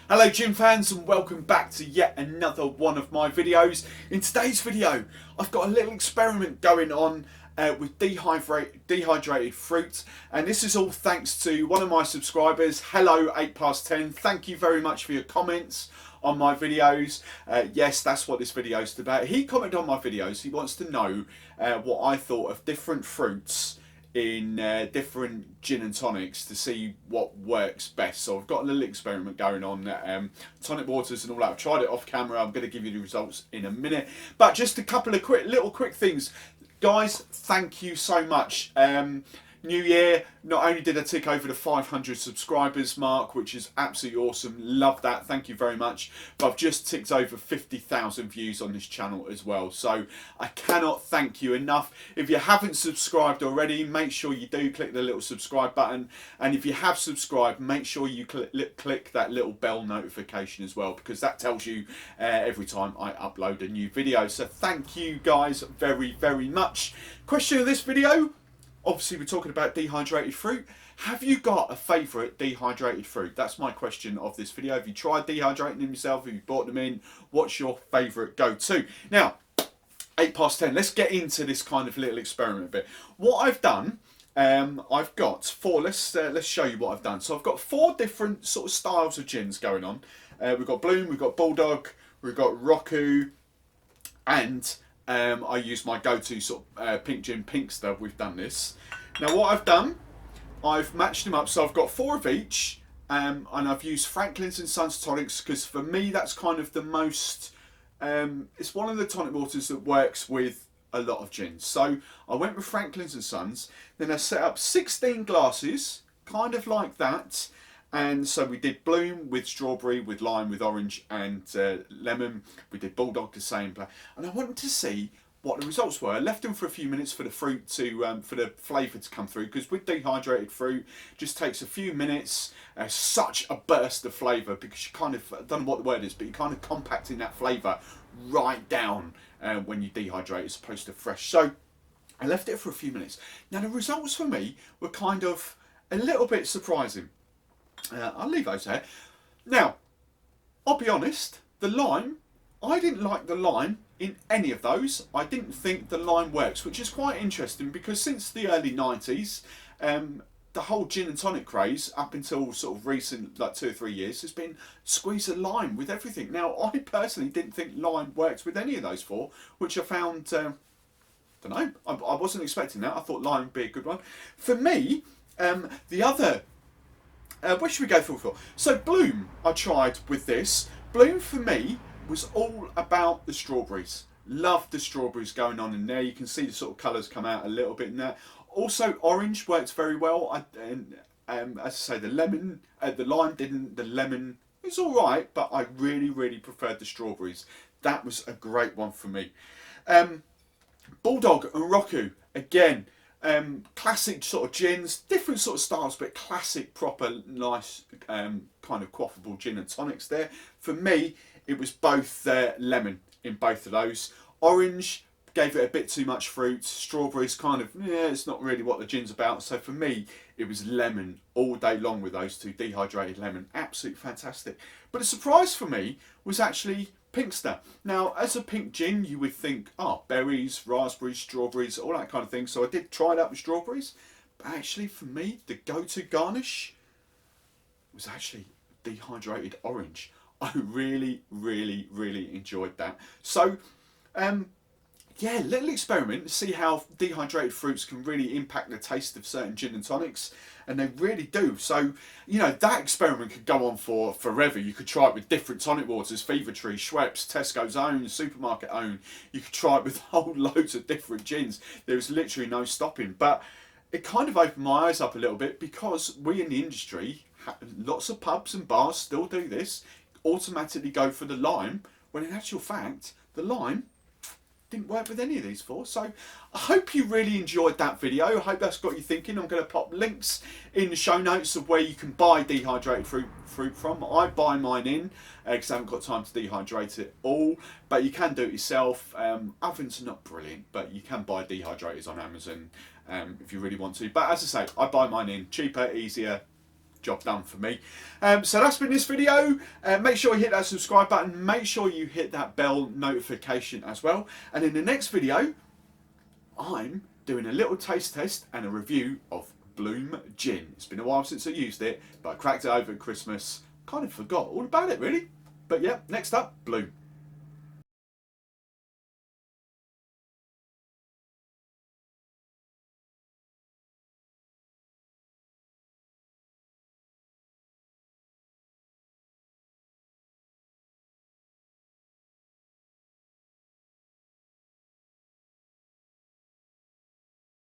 Hello gin fans and welcome back to yet another one of my videos. In today's video I've got a little experiment going on with dehydrated fruit, and this is all thanks to one of my subscribers. Hello 8 past 10, thank you very much for your comments on my videos. Yes, that's what this video is about. He commented on my videos, he wants to know what I thought of different fruits in different gin and tonics to see what works best. So I've got a little experiment going on, tonic waters and all that. I've tried it off camera. I'm going to give you the results in a minute, but just a couple of quick things, guys. Thank you so much. New year, not only did I tick over the 500 subscribers mark, which is absolutely awesome, love that, thank you very much, but I've just ticked over 50,000 views on this channel as well, so I cannot thank you enough. If you haven't subscribed already, make sure you do click the little subscribe button, and if you have subscribed, make sure you click that little bell notification as well, because that tells you every time I upload a new video. So thank you guys very much. Question of this video: obviously we're talking about dehydrated fruit. Have you got a favourite dehydrated fruit? That's my question of this video. Have you tried dehydrating them yourself? Have you bought them in? What's your favourite go-to? Now, 8 past 10, let's get into this kind of little experiment a bit. What I've done, I've got four, let's show you what I've done. So I've got 4 different sort of styles of gins going on. We've got Bloom, we've got Bulldog, we've got Roku, and I use my go-to sort of pink gin, Pinkster. We've done this. Now what I've done, I've matched them up, so I've got 4 of each, and I've used Franklin's and Sons tonics, because for me that's kind of the most, it's one of the tonic waters that works with a lot of gins. So I went with Franklin's and Sons, then I set up 16 glasses, kind of like that. And so we did Bloom with strawberry, with lime, with orange and lemon. We did Bulldog the same, and I wanted to see what the results were. I left them for a few minutes for the fruit to, for the flavour to come through, because with dehydrated fruit, it just takes a few minutes. Such a burst of flavour, because you kind of, I don't know what the word is, but you're kind of compacting that flavour right down when you dehydrate, as opposed to fresh. So I left it for a few minutes. Now the results for me were kind of a little bit surprising. I'll leave those there. Now, I'll be honest, the lime, I didn't like the lime in any of those. I didn't think the lime works, which is quite interesting, because since the early 90s, the whole gin and tonic craze, up until sort of recent, like 2 or 3 years, has been squeeze a lime with everything. Now, I personally didn't think lime worked with any of those 4, which I found, don't know, I wasn't expecting that. I thought lime would be a good one. For me, the other, where should we go for? So Bloom, I tried with this. Bloom for me was all about the strawberries. Loved the strawberries going on in there. You can see the sort of colours come out a little bit in there. Also orange worked very well. As I say, the lemon, the lime didn't. The lemon was all right, but I really preferred the strawberries. That was a great one for me. Bulldog and Roku, again. Classic sort of gins, different sort of styles, but classic, proper, nice, kind of quaffable gin and tonics there. For me, it was both lemon in both of those. Orange gave it a bit too much fruit. Strawberries kind of, yeah, it's not really what the gin's about. So for me, it was lemon all day long with those 2, dehydrated lemon. Absolutely fantastic. But a surprise for me was actually Pinkster. Now, as a pink gin, you would think, oh, berries, raspberries, strawberries, all that kind of thing. So I did try that with strawberries. But actually, for me, the go-to garnish was actually dehydrated orange. I really enjoyed that. So, yeah, little experiment to see how dehydrated fruits can really impact the taste of certain gin and tonics, and they really do. So, you know, that experiment could go on for forever. You could try it with different tonic waters, Fever Tree, Schweppes, Tesco's own, supermarket own. You could try it with whole loads of different gins. There's literally no stopping. But it kind of opened my eyes up a little bit, because we in the industry, lots of pubs and bars still do this, automatically go for the lime, when in actual fact, the lime didn't work with any of these 4. So I hope you really enjoyed that video. I hope that's got you thinking. I'm going to pop links in the show notes of where you can buy dehydrated fruit from. I buy mine in because I haven't got time to dehydrate it all, but you can do it yourself. Ovens are not brilliant, but you can buy dehydrators on Amazon if you really want to. But as I say, I buy mine in. Cheaper, easier, job done for me. So that's been this video. Make sure you hit that subscribe button. Make sure you hit that bell notification as well. And in the next video, I'm doing a little taste test and a review of Bloom Gin. It's been a while since I used it, but I cracked it over Christmas. Kind of forgot all about it really. But yeah, next up, Bloom.